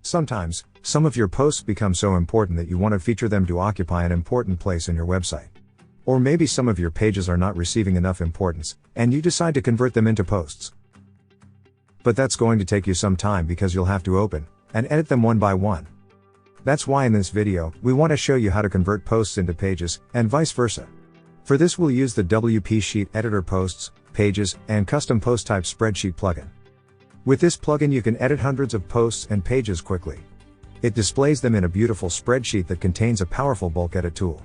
Sometimes, some of your posts become so important that you want to feature them to occupy an important place in your website. Or maybe some of your pages are not receiving enough importance, and you decide to convert them into posts. But that's going to take you some time because you'll have to open and edit them one by one. That's why in this video, we want to show you how to convert posts into pages, and vice versa. For this we'll use the WP Sheet Editor Posts, Pages, and Custom Post Type Spreadsheet plugin. With this plugin you can edit hundreds of posts and pages quickly. It displays them in a beautiful spreadsheet that contains a powerful bulk edit tool.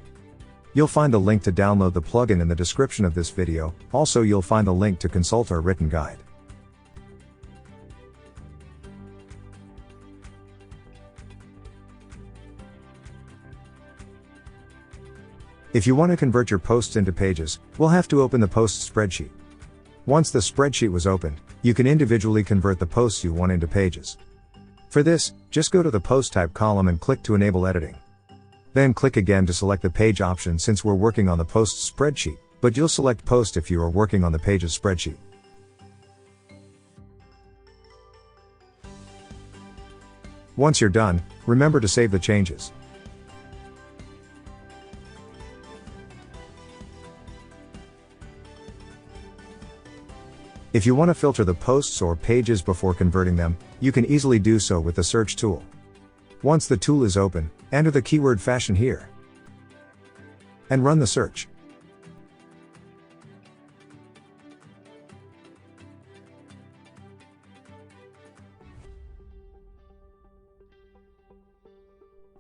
You'll find the link to download the plugin in the description of this video, also you'll find the link to consult our written guide. If you want to convert your posts into pages, we'll have to open the posts spreadsheet. Once the spreadsheet was opened, you can individually convert the posts you want into pages. For this, just go to the post type column and click to enable editing. Then click again to select the page option since we're working on the posts spreadsheet, but you'll select post if you are working on the pages spreadsheet. Once you're done, remember to save the changes. If you want to filter the posts or pages before converting them, you can easily do so with the search tool. Once the tool is open, enter the keyword fashion here and run the search.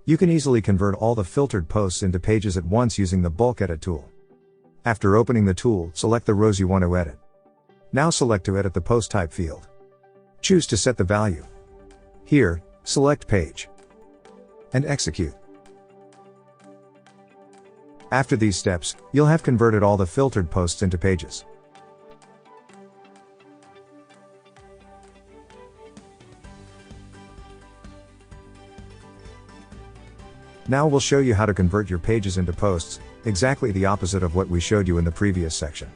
You can easily convert all the filtered posts into pages at once using the bulk edit tool. After opening the tool, select the rows you want to edit. Now select to edit the post type field. Choose to set the value. Here, select page. And execute. After these steps, you'll have converted all the filtered posts into pages. Now we'll show you how to convert your pages into posts, exactly the opposite of what we showed you in the previous section.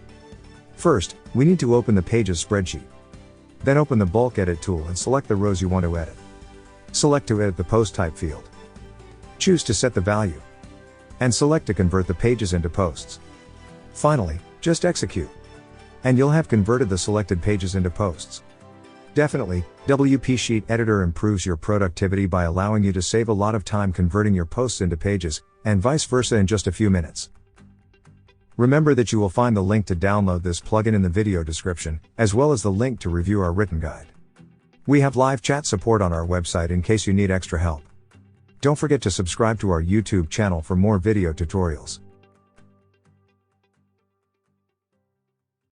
First, we need to open the pages spreadsheet. Then open the bulk edit tool and select the rows you want to edit. Select to edit the post type field. Choose to set the value. And select to convert the pages into posts. Finally, just execute. And you'll have converted the selected pages into posts. Definitely, WP Sheet Editor improves your productivity by allowing you to save a lot of time converting your posts into pages, and vice versa in just a few minutes. Remember that you will find the link to download this plugin in the video description, as well as the link to review our written guide. We have live chat support on our website in case you need extra help. Don't forget to subscribe to our YouTube channel for more video tutorials.